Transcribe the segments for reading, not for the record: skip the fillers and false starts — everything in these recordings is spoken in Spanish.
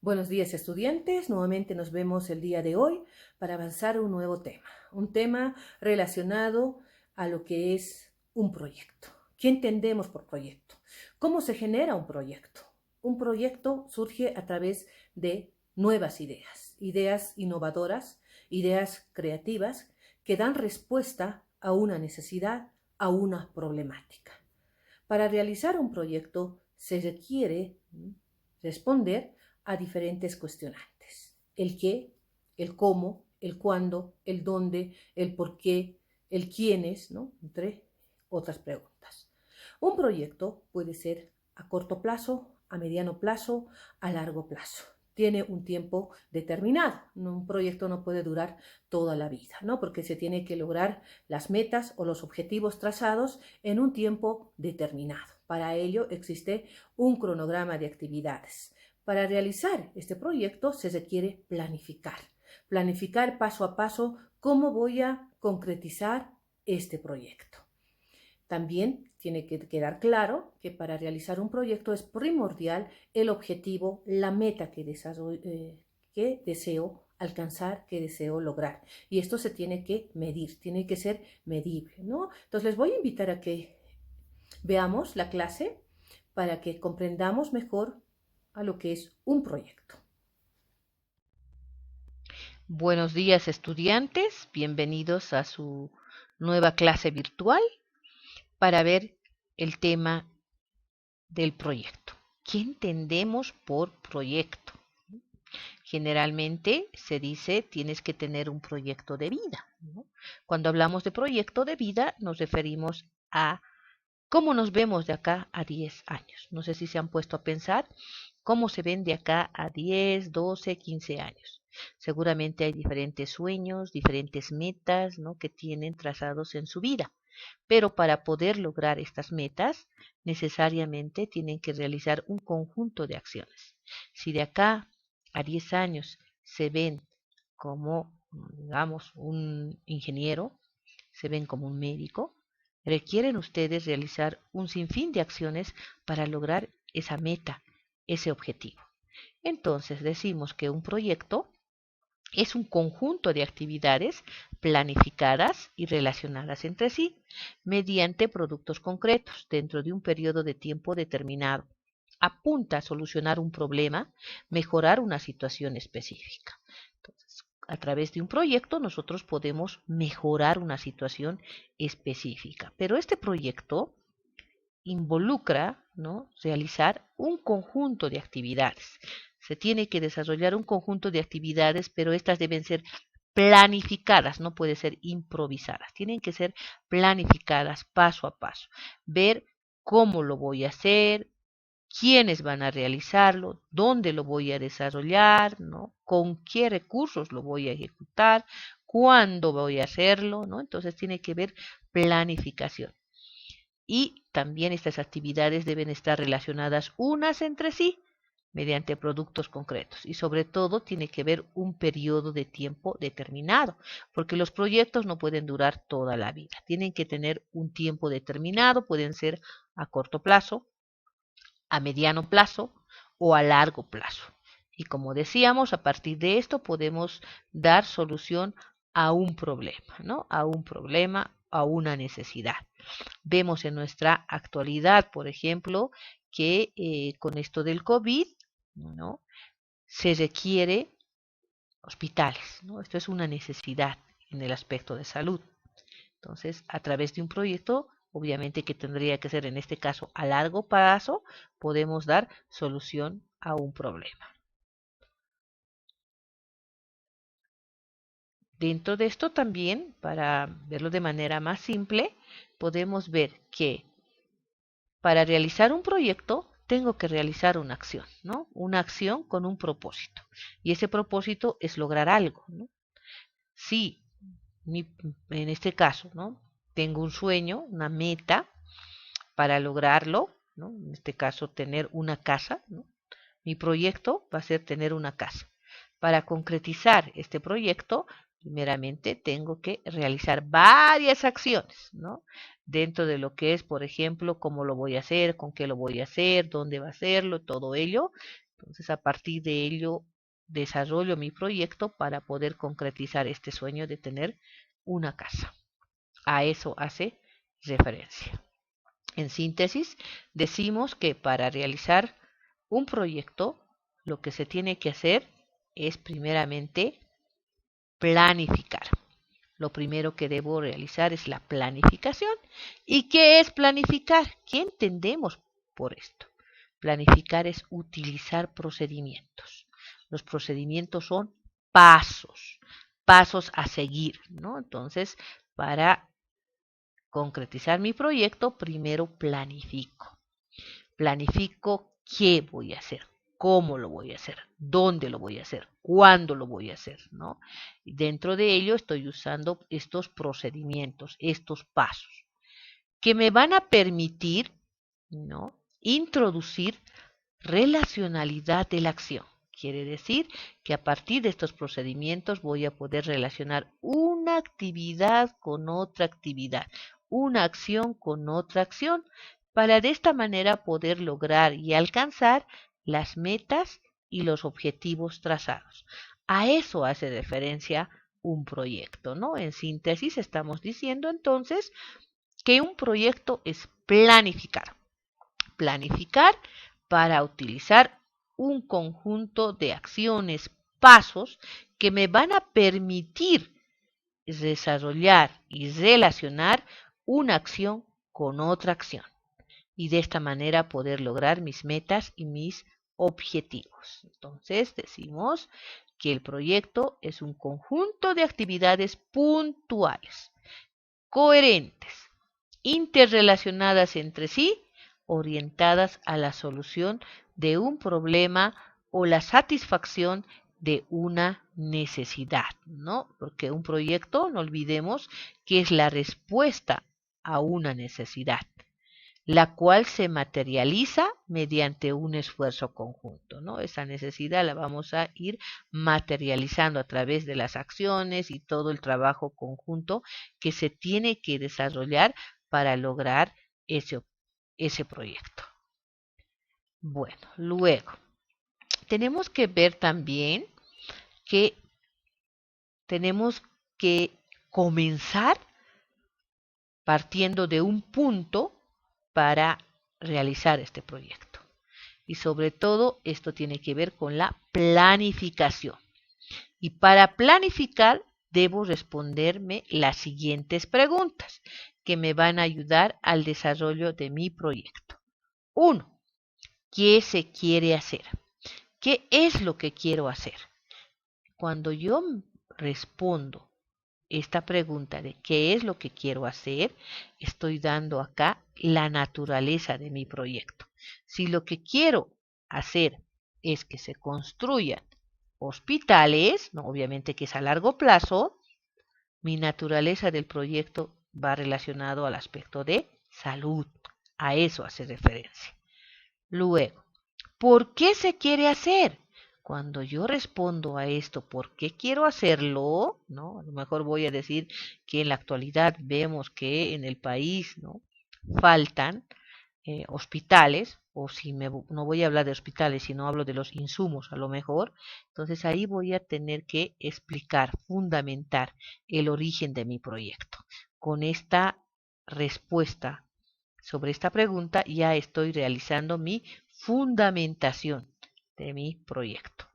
Buenos días, estudiantes. Nuevamente nos vemos el día de hoy para avanzar un tema relacionado a lo que es un proyecto. ¿Qué entendemos por proyecto? ¿Cómo se genera un proyecto? Un proyecto surge a través de nuevas ideas, ideas innovadoras, ideas creativas que dan respuesta a una necesidad, a una problemática. Para realizar un proyecto se requiere responder a diferentes cuestionantes. El qué, el cómo, el cuándo, el dónde, el por qué, el quiénes, ¿no? Entre otras preguntas. Un proyecto puede ser a corto plazo, a mediano plazo, a largo plazo. Tiene un tiempo determinado. Un proyecto no puede durar toda la vida, ¿no? Porque se tiene que lograr las metas o los objetivos trazados en un tiempo determinado. Para ello existe un cronograma de actividades. Para realizar este proyecto se requiere planificar paso a paso cómo voy a concretizar este proyecto. También tiene que quedar claro que para realizar un proyecto es primordial el objetivo, la meta que deseo alcanzar, que deseo lograr. Y esto se tiene que medir, tiene que ser medible, ¿no? Entonces les voy a invitar a que veamos la clase para que comprendamos mejor a lo que es un proyecto. Buenos días, estudiantes, bienvenidos a su nueva clase virtual para ver el tema del proyecto. ¿Qué entendemos por proyecto? Generalmente se dice tienes que tener un proyecto de vida, ¿no? Cuando hablamos de proyecto de vida nos referimos a cómo nos vemos de acá a 10 años. No sé si se han puesto a pensar cómo se ven de acá a 10, 12, 15 años. Seguramente hay diferentes sueños, diferentes metas, ¿no?, que tienen trazados en su vida. Pero para poder lograr estas metas, necesariamente tienen que realizar un conjunto de acciones. Si de acá a 10 años se ven como, digamos, un ingeniero, se ven como un médico, requieren ustedes realizar un sinfín de acciones para lograr esa meta, ese objetivo. Entonces decimos que un proyecto es un conjunto de actividades planificadas y relacionadas entre sí mediante productos concretos dentro de un periodo de tiempo determinado. Apunta a solucionar un problema, mejorar una situación específica. Entonces, a través de un proyecto nosotros podemos mejorar una situación específica, pero este proyecto involucra, ¿no?, realizar un conjunto de actividades. Se tiene que desarrollar un conjunto de actividades, pero estas deben ser planificadas, no pueden ser improvisadas, tienen que ser planificadas paso a paso. Ver cómo lo voy a hacer, quiénes van a realizarlo, dónde lo voy a desarrollar, ¿no?, con qué recursos lo voy a ejecutar, cuándo voy a hacerlo, ¿no? Entonces tiene que ver planificación. Y también estas actividades deben estar relacionadas unas entre sí mediante productos concretos y sobre todo tiene que ver un periodo de tiempo determinado, porque los proyectos no pueden durar toda la vida, tienen que tener un tiempo determinado, pueden ser a corto plazo, a mediano plazo o a largo plazo. Y como decíamos, a partir de esto podemos dar solución a un problema, ¿no? A un problema, a una necesidad. Vemos en nuestra actualidad, por ejemplo, que con esto del COVID, ¿no?, se requiere hospitales, ¿no? Esto es una necesidad en el aspecto de salud. Entonces, a través de un proyecto, obviamente que tendría que ser en este caso a largo plazo, podemos dar solución a un problema. Dentro de esto también, para verlo de manera más simple, podemos ver que para realizar un proyecto tengo que realizar una acción, ¿no? Una acción con un propósito. Y ese propósito es lograr algo, ¿no? Si en este caso, ¿no?, tengo un sueño, una meta para lograrlo, ¿no?, en este caso tener una casa, ¿no?, mi proyecto va a ser tener una casa. Para concretizar este proyecto, primeramente tengo que realizar varias acciones, ¿no?, dentro de lo que es, por ejemplo, cómo lo voy a hacer, con qué lo voy a hacer, dónde va a hacerlo, todo ello. Entonces, a partir de ello, desarrollo mi proyecto para poder concretizar este sueño de tener una casa. A eso hace referencia. En síntesis, decimos que para realizar un proyecto, lo que se tiene que hacer es primeramente planificar. Lo primero que debo realizar es la planificación. ¿Y qué es planificar? ¿Qué entendemos por esto? Planificar es utilizar procedimientos. Los procedimientos son pasos, pasos a seguir, ¿no? Entonces, para concretizar mi proyecto, primero planifico. Planifico qué voy a hacer, cómo lo voy a hacer, dónde lo voy a hacer, cuándo lo voy a hacer, ¿no? Y dentro de ello estoy usando estos procedimientos, estos pasos, que me van a permitir, ¿no?, introducir relacionalidad de la acción. Quiere decir que a partir de estos procedimientos voy a poder relacionar una actividad con otra actividad, una acción con otra acción, para de esta manera poder lograr y alcanzar las metas y los objetivos trazados. A eso hace referencia un proyecto, ¿no? En síntesis, estamos diciendo entonces que un proyecto es planificar. Planificar para utilizar un conjunto de acciones, pasos que me van a permitir desarrollar y relacionar una acción con otra acción y de esta manera poder lograr mis metas y mis objetivos. Entonces decimos que el proyecto es un conjunto de actividades puntuales, coherentes, interrelacionadas entre sí, orientadas a la solución de un problema o la satisfacción de una necesidad, ¿no? Porque un proyecto, no olvidemos, que es la respuesta a una necesidad, la cual se materializa mediante un esfuerzo conjunto, ¿no? Esa necesidad la vamos a ir materializando a través de las acciones y todo el trabajo conjunto que se tiene que desarrollar para lograr ese proyecto. Bueno, luego tenemos que ver también que tenemos que comenzar partiendo de un punto para realizar este proyecto. Y sobre todo esto tiene que ver con la planificación. Y para planificar debo responderme las siguientes preguntas que me van a ayudar al desarrollo de mi proyecto. 1. ¿Qué se quiere hacer? ¿Qué es lo que quiero hacer? Cuando yo respondo esta pregunta de qué es lo que quiero hacer, estoy dando acá la naturaleza de mi proyecto. Si lo que quiero hacer es que se construyan hospitales, ¿no?, obviamente que es a largo plazo, mi naturaleza del proyecto va relacionado al aspecto de salud. A eso hace referencia. Luego, ¿por qué se quiere hacer? Cuando yo respondo a esto, ¿por qué quiero hacerlo? ¿No? A lo mejor voy a decir que en la actualidad vemos que en el país, ¿no?, faltan hospitales, o si no voy a hablar de hospitales, sino hablo de los insumos a lo mejor, entonces ahí voy a tener que explicar, fundamentar el origen de mi proyecto. Con esta respuesta sobre esta pregunta ya estoy realizando mi fundamentación de mi proyecto.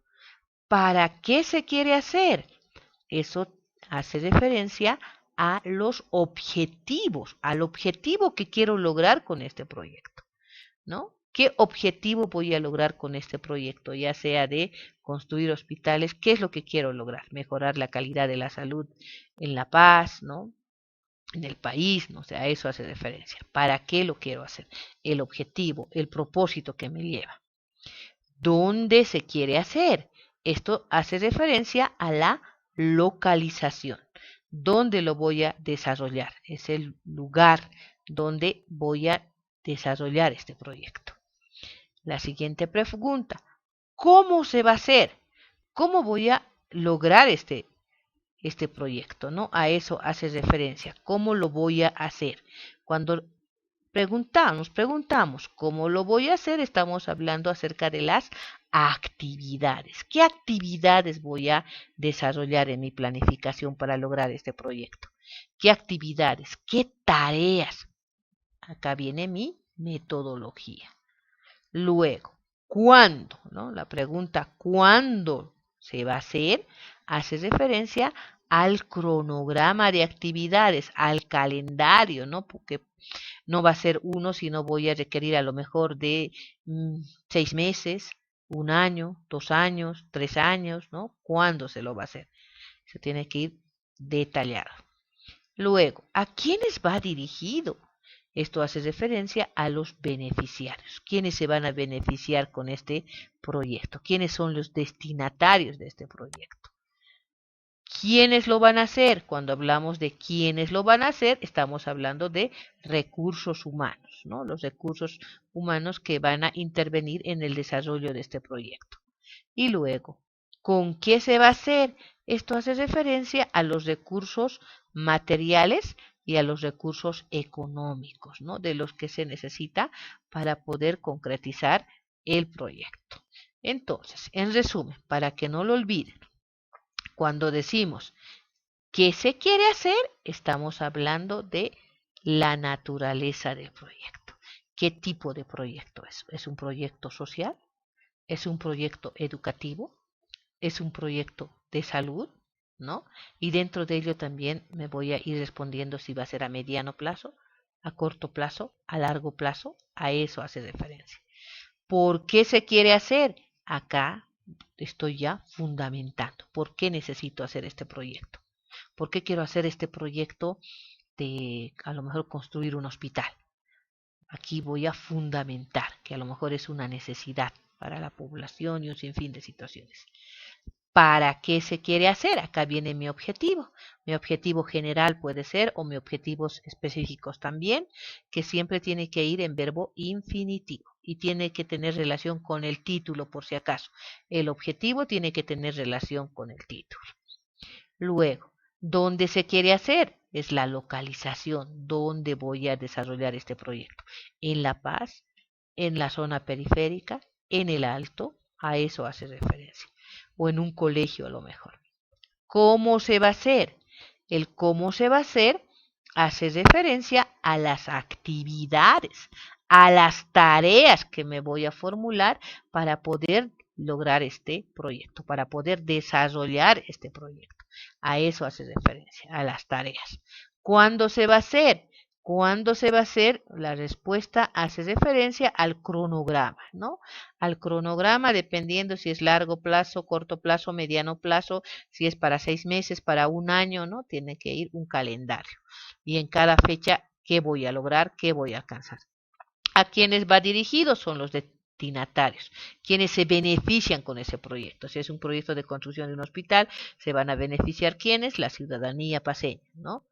¿Para qué se quiere hacer? Eso hace referencia a los objetivos, al objetivo que quiero lograr con este proyecto, ¿no? ¿Qué objetivo voy a lograr con este proyecto? Ya sea de construir hospitales, ¿qué es lo que quiero lograr? Mejorar la calidad de la salud en La Paz, ¿no?, en el país, ¿no? O sea, a eso hace referencia. ¿Para qué lo quiero hacer? El objetivo, el propósito que me lleva. ¿Dónde se quiere hacer? Esto hace referencia a la localización. ¿Dónde lo voy a desarrollar? Es el lugar donde voy a desarrollar este proyecto. La siguiente pregunta, ¿cómo se va a hacer? ¿Cómo voy a lograr este proyecto, ¿no? A eso hace referencia. ¿Cómo lo voy a hacer? Cuando nos preguntamos cómo lo voy a hacer, estamos hablando acerca de las actividades. ¿Qué actividades voy a desarrollar en mi planificación para lograr este proyecto? ¿Qué actividades? ¿Qué tareas? Acá viene mi metodología. Luego, ¿cuándo? ¿No? La pregunta ¿cuándo se va a hacer? Hace referencia al cronograma de actividades, al calendario, ¿no? Porque no va a ser uno, sino voy a requerir a lo mejor de 6 meses, 1 año, 2 años, 3 años, ¿no? ¿Cuándo se lo va a hacer? Se tiene que ir detallado. Luego, ¿a quiénes va dirigido? Esto hace referencia a los beneficiarios. ¿Quiénes se van a beneficiar con este proyecto? ¿Quiénes son los destinatarios de este proyecto? ¿Quiénes lo van a hacer? Cuando hablamos de quiénes lo van a hacer, estamos hablando de recursos humanos, ¿no? Los recursos humanos que van a intervenir en el desarrollo de este proyecto. Y luego, ¿con qué se va a hacer? Esto hace referencia a los recursos materiales y a los recursos económicos, ¿no? De los que se necesita para poder concretizar el proyecto. Entonces, en resumen, para que no lo olviden, cuando decimos qué se quiere hacer, estamos hablando de la naturaleza del proyecto. ¿Qué tipo de proyecto es? ¿Es un proyecto social? ¿Es un proyecto educativo? ¿Es un proyecto de salud? ¿No? Y dentro de ello también me voy a ir respondiendo si va a ser a mediano plazo, a corto plazo, a largo plazo. A eso hace referencia. ¿Por qué se quiere hacer? Acá estoy ya fundamentando. ¿Por qué necesito hacer este proyecto? ¿Por qué quiero hacer este proyecto de a lo mejor construir un hospital? Aquí voy a fundamentar que a lo mejor es una necesidad para la población y un sinfín de situaciones. ¿Para qué se quiere hacer? Acá viene mi objetivo. Mi objetivo general puede ser, o mis objetivos específicos también, que siempre tiene que ir en verbo infinitivo y tiene que tener relación con el título por si acaso. El objetivo tiene que tener relación con el título. Luego, ¿dónde se quiere hacer? Es la localización, ¿dónde voy a desarrollar este proyecto? En La Paz, en la zona periférica, en el Alto, a eso hace referencia, o en un colegio a lo mejor. ¿Cómo se va a hacer? El cómo se va a hacer hace referencia a las actividades, a las tareas que me voy a formular para poder lograr este proyecto, para poder desarrollar este proyecto. A eso hace referencia, a las tareas. ¿Cuándo se va a hacer? ¿Cuándo se va a hacer? La respuesta hace referencia al cronograma, ¿no? Al cronograma dependiendo si es largo plazo, corto plazo, mediano plazo, si es para 6 meses, para 1 año, ¿no? Tiene que ir un calendario. Y en cada fecha, ¿qué voy a lograr? ¿Qué voy a alcanzar? ¿A quiénes va dirigido? Son los destinatarios, quienes se benefician con ese proyecto. Si es un proyecto de construcción de un hospital, se van a beneficiar quienes, la ciudadanía paseña, ¿no?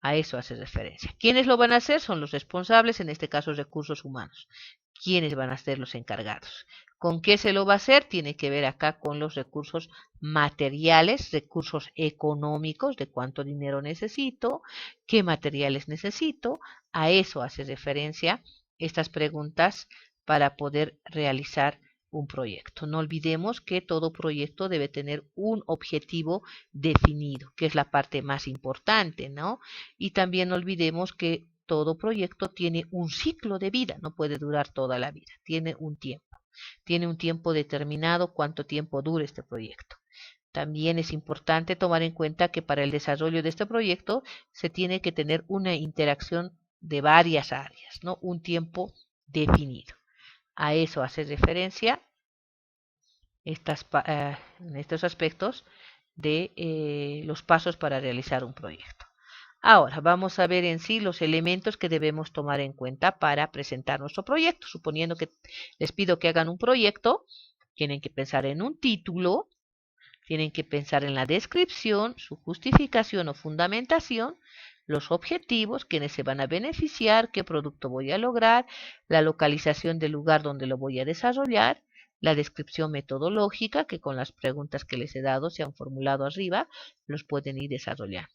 A eso hace referencia. ¿Quiénes lo van a hacer? Son los responsables, en este caso recursos humanos. ¿Quiénes van a ser los encargados? ¿Con qué se lo va a hacer? Tiene que ver acá con los recursos materiales, recursos económicos, de cuánto dinero necesito, qué materiales necesito. A eso hace referencia estas preguntas para poder realizar un proyecto. No olvidemos que todo proyecto debe tener un objetivo definido, que es la parte más importante, ¿no? Y también no olvidemos que todo proyecto tiene un ciclo de vida, no puede durar toda la vida, tiene un tiempo determinado, cuánto tiempo dura este proyecto. También es importante tomar en cuenta que para el desarrollo de este proyecto se tiene que tener una interacción de varias áreas, ¿no? Un tiempo definido. A eso hace referencia en estos aspectos de los pasos para realizar un proyecto. Ahora vamos a ver en sí los elementos que debemos tomar en cuenta para presentar nuestro proyecto. Suponiendo que les pido que hagan un proyecto, tienen que pensar en un título, tienen que pensar en la descripción, su justificación o fundamentación, los objetivos, quiénes se van a beneficiar, qué producto voy a lograr, la localización del lugar donde lo voy a desarrollar, la descripción metodológica, que con las preguntas que les he dado se han formulado arriba, los pueden ir desarrollando.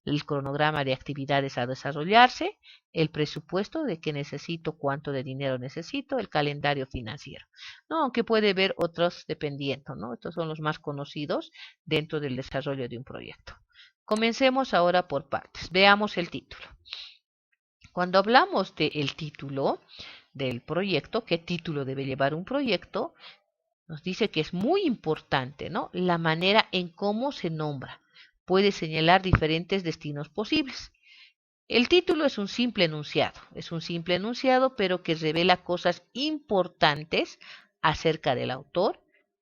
el cronograma de actividades a desarrollarse, el presupuesto de qué necesito, cuánto de dinero necesito, el calendario financiero, ¿no? Aunque puede haber otros dependiendo, ¿no? Estos son los más conocidos dentro del desarrollo de un proyecto. Comencemos ahora por partes. Veamos el título. Cuando hablamos del título del proyecto, qué título debe llevar un proyecto, nos dice que es muy importante, ¿no? La manera en cómo se nombra. Puede señalar diferentes destinos posibles. El título es un simple enunciado, pero que revela cosas importantes acerca del autor,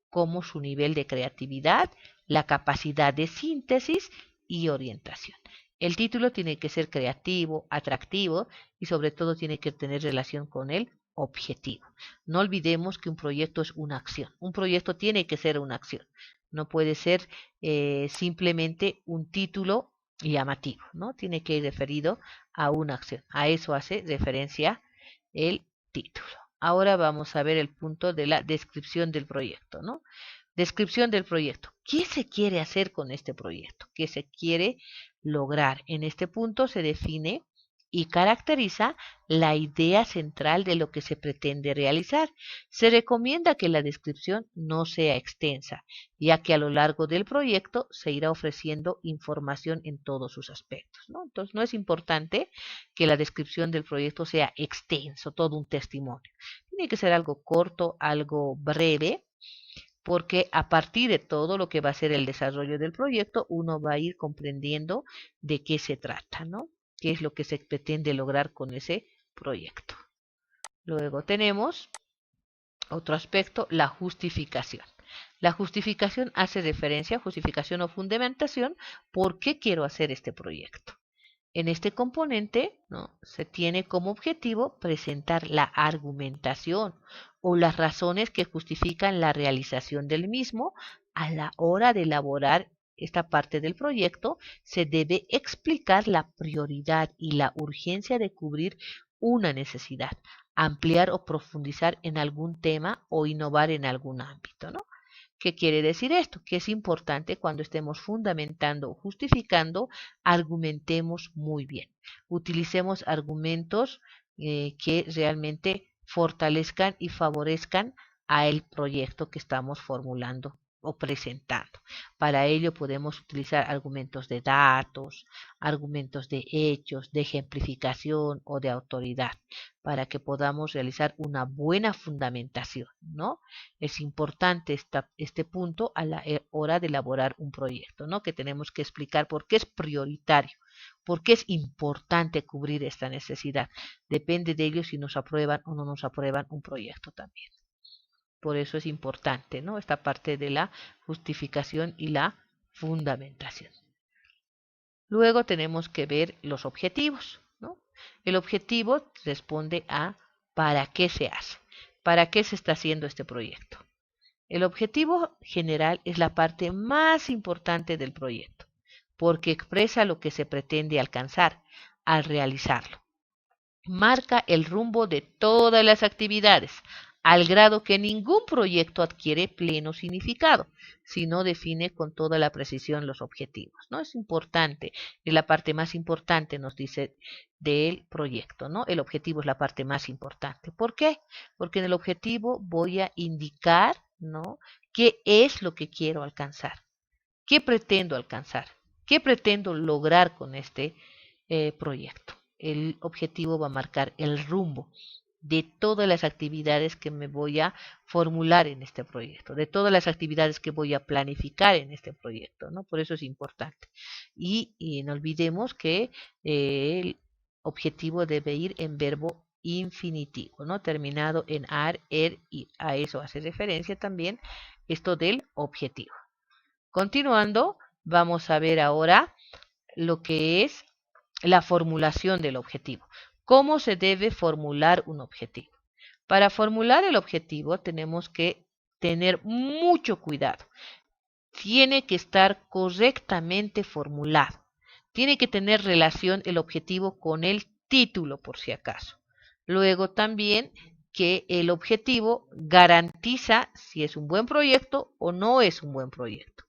como su nivel de creatividad, la capacidad de síntesis y orientación. El título tiene que ser creativo, atractivo y sobre todo tiene que tener relación con el objetivo. No olvidemos que un proyecto es una acción. Un proyecto tiene que ser una acción. No puede ser simplemente un título llamativo, ¿no? Tiene que ir referido a una acción. A eso hace referencia el título. Ahora vamos a ver el punto de la descripción del proyecto, ¿no? Descripción del proyecto. ¿Qué se quiere hacer con este proyecto? ¿Qué se quiere lograr? En este punto se define y caracteriza la idea central de lo que se pretende realizar. Se recomienda que la descripción no sea extensa, ya que a lo largo del proyecto se irá ofreciendo información en todos sus aspectos, ¿no? Entonces, no es importante que la descripción del proyecto sea extenso, todo un testimonio. Tiene que ser algo corto, algo breve, porque a partir de todo lo que va a ser el desarrollo del proyecto, uno va a ir comprendiendo de qué se trata, ¿no? Qué es lo que se pretende lograr con ese proyecto. Luego tenemos otro aspecto, la justificación. La justificación hace referencia, justificación o fundamentación, por qué quiero hacer este proyecto. En este componente, ¿no?, se tiene como objetivo presentar la argumentación o las razones que justifican la realización del mismo. A la hora de elaborar esta parte del proyecto, se debe explicar la prioridad y la urgencia de cubrir una necesidad, ampliar o profundizar en algún tema o innovar en algún ámbito, ¿no? ¿Qué quiere decir esto? Que es importante cuando estemos fundamentando o justificando, argumentemos muy bien. Utilicemos argumentos que realmente fortalezcan y favorezcan al proyecto que estamos formulando o presentando. Para ello podemos utilizar argumentos de datos, argumentos de hechos, de ejemplificación o de autoridad, para que podamos realizar una buena fundamentación, ¿no? Es importante este punto a la hora de elaborar un proyecto, ¿no? Que tenemos que explicar por qué es prioritario, por qué es importante cubrir esta necesidad. Depende de ello si nos aprueban o no nos aprueban un proyecto también. Por eso es importante, ¿no?, esta parte de la justificación y la fundamentación. Luego tenemos que ver los objetivos, ¿no? El objetivo responde a ¿para qué se hace? ¿Para qué se está haciendo este proyecto? El objetivo general es la parte más importante del proyecto, porque expresa lo que se pretende alcanzar al realizarlo. Marca el rumbo de todas las actividades, al grado que ningún proyecto adquiere pleno significado si no define con toda la precisión los objetivos, ¿no? Es importante, es la parte más importante, nos dice, del proyecto, ¿no? El objetivo es la parte más importante. ¿Por qué? Porque en el objetivo voy a indicar, ¿no?, qué es lo que quiero alcanzar, qué pretendo alcanzar, qué pretendo lograr con este proyecto. El objetivo va a marcar el rumbo de todas las actividades que me voy a formular en este proyecto, de todas las actividades que voy a planificar en este proyecto, ¿no? Por eso es importante. Y no olvidemos que el objetivo debe ir en verbo infinitivo, ¿no?, terminado en ar, er, ir. A eso hace referencia también esto del objetivo. Continuando, vamos a ver ahora lo que es la formulación del objetivo. ¿Cómo se debe formular un objetivo? Para formular el objetivo tenemos que tener mucho cuidado. Tiene que estar correctamente formulado. Tiene que tener relación el objetivo con el título, por si acaso. Luego también que el objetivo garantiza si es un buen proyecto o no es un buen proyecto.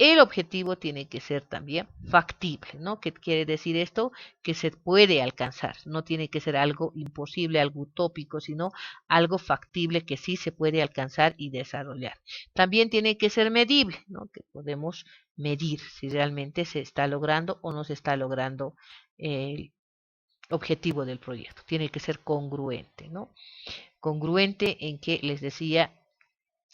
El objetivo tiene que ser también factible, ¿no? ¿Qué quiere decir esto? Que se puede alcanzar. No tiene que ser algo imposible, algo utópico, sino algo factible que sí se puede alcanzar y desarrollar. También tiene que ser medible, ¿no? Que podemos medir si realmente se está logrando o no se está logrando el objetivo del proyecto. Tiene que ser congruente, ¿no? Congruente en que les decía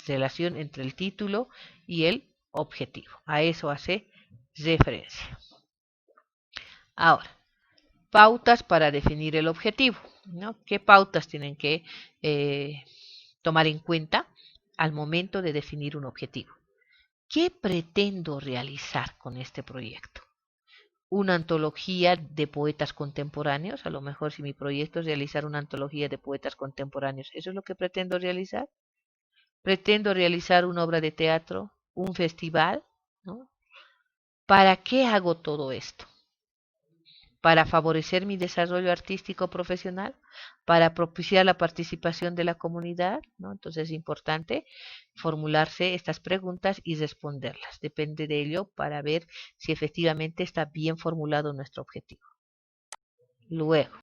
relación entre el título y el objetivo. A eso hace referencia. Ahora, pautas para definir el objetivo, ¿no? ¿Qué pautas tienen que tomar en cuenta al momento de definir un objetivo? ¿Qué pretendo realizar con este proyecto? ¿Una antología de poetas contemporáneos? A lo mejor si mi proyecto es realizar una antología de poetas contemporáneos, ¿eso es lo que pretendo realizar? ¿Pretendo realizar una obra de teatro, un festival? ¿No? ¿Para qué hago todo esto? ¿Para favorecer mi desarrollo artístico profesional? ¿Para propiciar la participación de la comunidad? ¿No? Entonces es importante formularse estas preguntas y responderlas. Depende de ello para ver si efectivamente está bien formulado nuestro objetivo. Luego,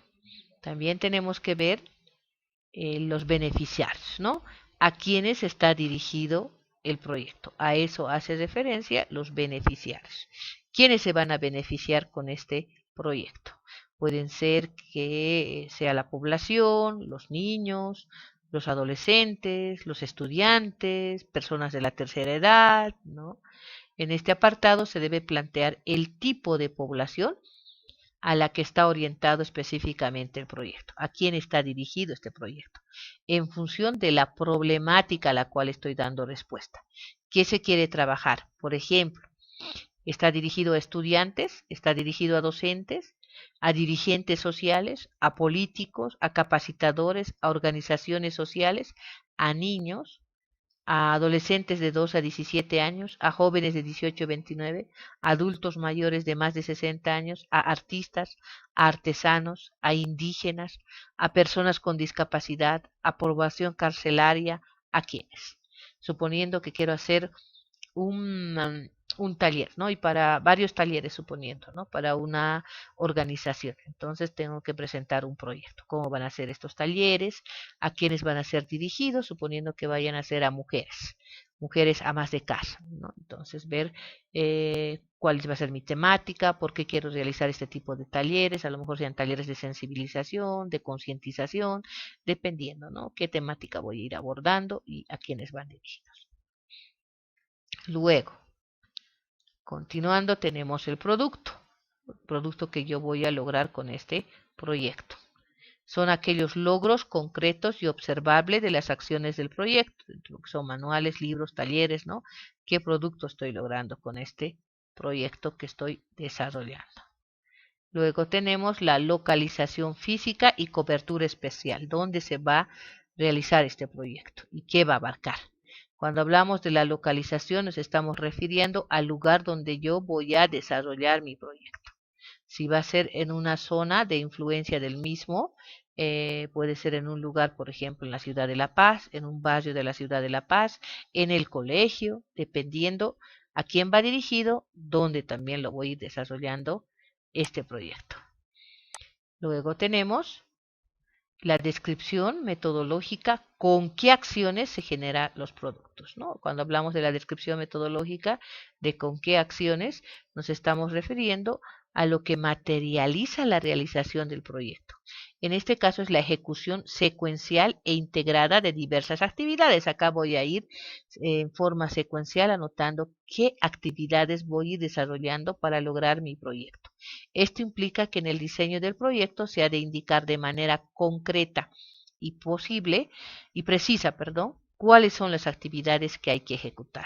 también tenemos que ver los beneficiarios, ¿no? A quiénes está dirigido el proyecto. A eso hace referencia los beneficiarios. ¿Quiénes se van a beneficiar con este proyecto? Pueden ser que sea la población, los niños, los adolescentes, los estudiantes, personas de la tercera edad, ¿no? En este apartado se debe plantear el tipo de población a la que está orientado específicamente el proyecto, a quién está dirigido este proyecto, en función de la problemática a la cual estoy dando respuesta. ¿Qué se quiere trabajar? Por ejemplo, ¿está dirigido a estudiantes? ¿Está dirigido a docentes? ¿A dirigentes sociales? ¿A políticos? ¿A capacitadores? ¿A organizaciones sociales? ¿A niños? ¿A adolescentes de 2 a 17 años, a jóvenes de 18 a 29, a adultos mayores de más de 60 años, a artistas, a artesanos, a indígenas, a personas con discapacidad, a población carcelaria, a quienes? Suponiendo que quiero hacer un taller, ¿no? Y para varios talleres, suponiendo, ¿no? Para una organización. Entonces tengo que presentar un proyecto. ¿Cómo van a ser estos talleres? ¿A quiénes van a ser dirigidos? Suponiendo que vayan a ser a mujeres, mujeres amas de casa, ¿no? Entonces ver cuál va a ser mi temática, por qué quiero realizar este tipo de talleres, a lo mejor sean talleres de sensibilización, de concientización, dependiendo, ¿no? Qué temática voy a ir abordando y a quiénes van dirigidos. Luego, continuando, tenemos el producto que yo voy a lograr con este proyecto. Son aquellos logros concretos y observables de las acciones del proyecto, que son manuales, libros, talleres, ¿no? ¿Qué producto estoy logrando con este proyecto que estoy desarrollando? Luego tenemos la localización física y cobertura especial, dónde se va a realizar este proyecto y qué va a abarcar. Cuando hablamos de la localización nos estamos refiriendo al lugar donde yo voy a desarrollar mi proyecto. Si va a ser en una zona de influencia del mismo, puede ser en un lugar, por ejemplo, en la ciudad de La Paz, en un barrio de la ciudad de La Paz, en el colegio, dependiendo a quién va dirigido, donde también lo voy a ir desarrollando este proyecto. Luego tenemos la descripción metodológica, con qué acciones se generan los productos, ¿no? Cuando hablamos de la descripción metodológica de con qué acciones, nos estamos refiriendo a lo que materializa la realización del proyecto. En este caso es la ejecución secuencial e integrada de diversas actividades. Acá voy a ir en forma secuencial anotando qué actividades voy a ir desarrollando para lograr mi proyecto. Esto implica que en el diseño del proyecto se ha de indicar de manera concreta y posible y precisa, perdón, cuáles son las actividades que hay que ejecutar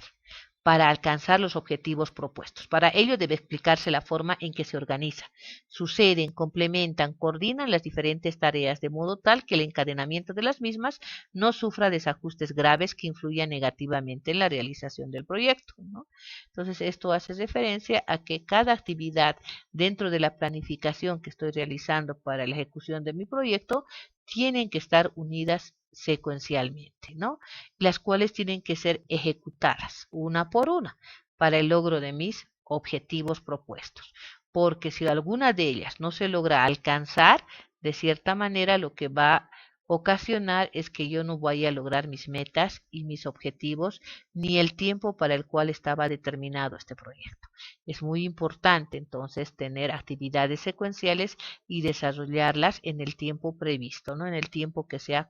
para alcanzar los objetivos propuestos. Para ello debe explicarse la forma en que se organiza, suceden, complementan, coordinan las diferentes tareas de modo tal que el encadenamiento de las mismas no sufra desajustes graves que influyan negativamente en la realización del proyecto, ¿no? Entonces esto hace referencia a que cada actividad dentro de la planificación que estoy realizando para la ejecución de mi proyecto tienen que estar unidas secuencialmente, ¿no? Las cuales tienen que ser ejecutadas una por una. para el logro de mis objetivos propuestos. Porque si alguna de ellas no se logra alcanzar, de cierta manera lo que va a ocasionar es que yo no vaya a lograr mis metas y mis objetivos ni el tiempo para el cual estaba determinado este proyecto. Es muy importante entonces tener actividades secuenciales y desarrollarlas en el tiempo previsto, ¿no? En el tiempo que se ha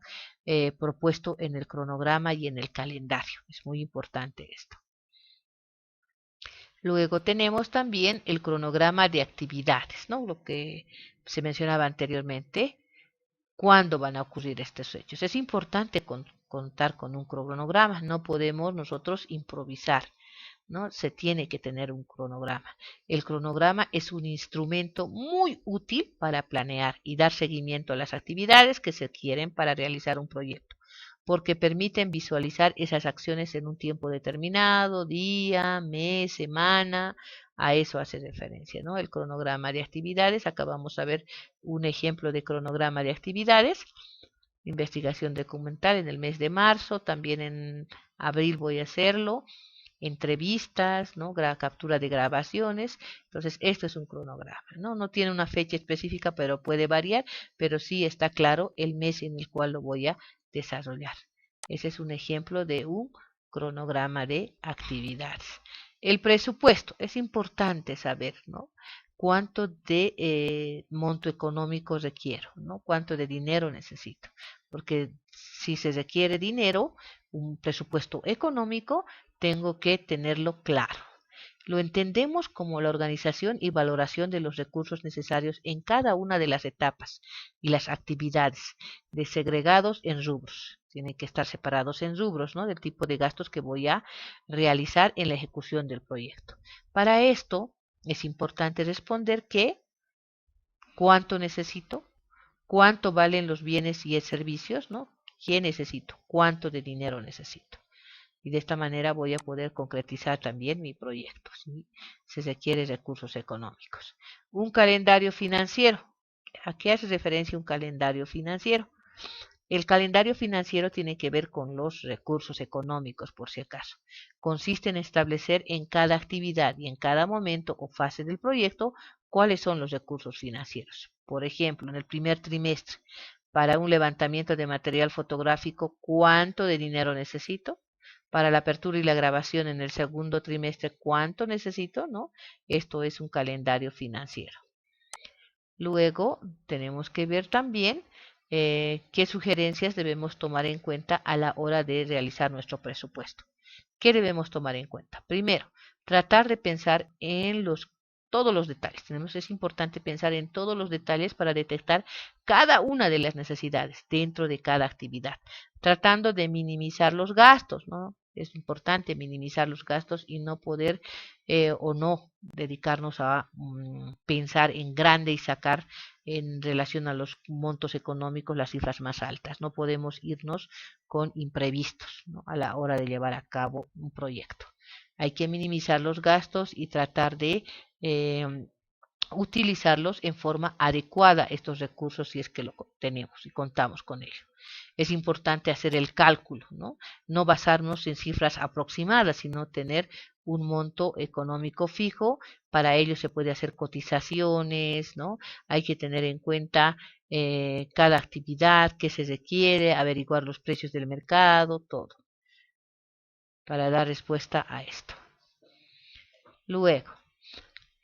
propuesto en el cronograma y en el calendario. Es muy importante esto. Luego tenemos también el cronograma de actividades, ¿no? Lo que se mencionaba anteriormente. ¿Cuándo van a ocurrir estos hechos? Es importante contar con un cronograma. No podemos nosotros improvisar, ¿no? Se tiene que tener un cronograma. El cronograma es un instrumento muy útil para planear y dar seguimiento a las actividades que se quieren para realizar un proyecto, porque permiten visualizar esas acciones en un tiempo determinado, día, mes, semana. A eso hace referencia, ¿no? El cronograma de actividades. Acá vamos a ver un ejemplo de cronograma de actividades. Investigación documental en el mes de marzo, también en abril voy a hacerlo, entrevistas, ¿no? Captura de grabaciones. Entonces, esto es un cronograma, ¿no? No tiene una fecha específica, pero puede variar, pero sí está claro el mes en el cual lo voy a desarrollar. Ese es un ejemplo de un cronograma de actividades. El presupuesto, es importante saber, ¿no? Cuánto de monto económico requiero, ¿no? Cuánto de dinero necesito, porque si se requiere dinero, un presupuesto económico, tengo que tenerlo claro. Lo entendemos como la organización y valoración de los recursos necesarios en cada una de las etapas y las actividades, desegregados en rubros. Tienen que estar separados en rubros, ¿no? Del tipo de gastos que voy a realizar en la ejecución del proyecto. Para esto es importante responder que cuánto necesito, cuánto valen los bienes y servicios, ¿no? ¿Qué necesito? ¿Cuánto de dinero necesito? Y de esta manera voy a poder concretizar también mi proyecto, ¿sí? Se requiere recursos económicos. Un calendario financiero. ¿A qué hace referencia un calendario financiero? El calendario financiero tiene que ver con los recursos económicos, por si acaso. Consiste en establecer en cada actividad y en cada momento o fase del proyecto cuáles son los recursos financieros. Por ejemplo, en el primer trimestre, para un levantamiento de material fotográfico, ¿cuánto de dinero necesito? Para la apertura y la grabación en el segundo trimestre, ¿cuánto necesito? ¿No? Esto es un calendario financiero. Luego tenemos que ver también qué sugerencias debemos tomar en cuenta a la hora de realizar nuestro presupuesto. ¿Qué debemos tomar en cuenta? Primero, tratar de pensar en todos los detalles. Es importante pensar en todos los detalles para detectar cada una de las necesidades dentro de cada actividad, tratando de minimizar los gastos, ¿no? Es importante minimizar los gastos y no poder o no dedicarnos a pensar en grande y sacar en relación a los montos económicos las cifras más altas. No podemos irnos con imprevistos, ¿no? A la hora de llevar a cabo un proyecto. Hay que minimizar los gastos y tratar de utilizarlos en forma adecuada estos recursos si es que lo tenemos y contamos con ello. Es importante hacer el cálculo, ¿no? No basarnos en cifras aproximadas, sino tener un monto económico fijo. Para ello se puede hacer cotizaciones, ¿no? Hay que tener en cuenta cada actividad que se requiere, averiguar los precios del mercado, todo, para dar respuesta a esto. Luego,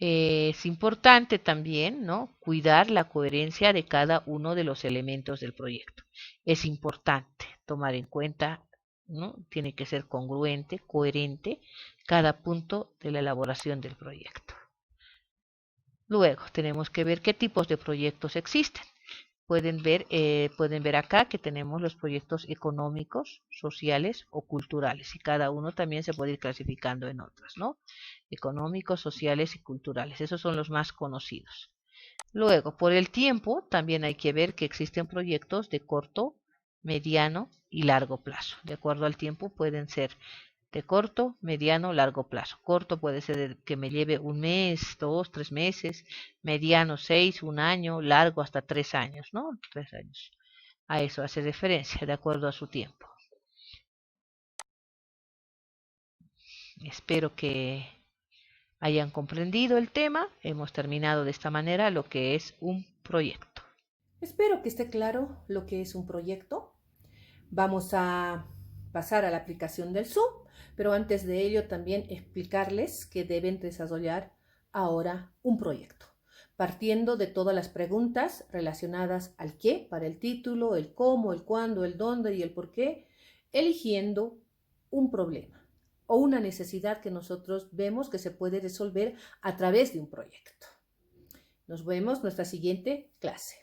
es importante también, ¿no? Cuidar la coherencia de cada uno de los elementos del proyecto. Es importante tomar en cuenta, ¿no? Tiene que ser congruente, coherente cada punto de la elaboración del proyecto. Luego tenemos que ver qué tipos de proyectos existen. Pueden ver acá que tenemos los proyectos económicos, sociales o culturales, y cada uno también se puede ir clasificando en otros, ¿no? Económicos, sociales y culturales. Esos son los más conocidos. Luego, por el tiempo, también hay que ver que existen proyectos de corto, mediano y largo plazo. De acuerdo al tiempo, pueden ser de corto, mediano, largo plazo. Corto puede ser que me lleve un mes, 2, 3 meses, mediano 6, un año, largo hasta 3 años, ¿no? 3 años. A eso hace referencia, de acuerdo a su tiempo. Espero que hayan comprendido el tema. Hemos terminado de esta manera lo que es un proyecto. Espero que esté claro lo que es un proyecto. Vamos a pasar a la aplicación del Zoom, pero antes de ello también explicarles que deben desarrollar ahora un proyecto, partiendo de todas las preguntas relacionadas al qué para el título, el cómo, el cuándo, el dónde y el por qué, eligiendo un problema o una necesidad que nosotros vemos que se puede resolver a través de un proyecto. Nos vemos en nuestra siguiente clase.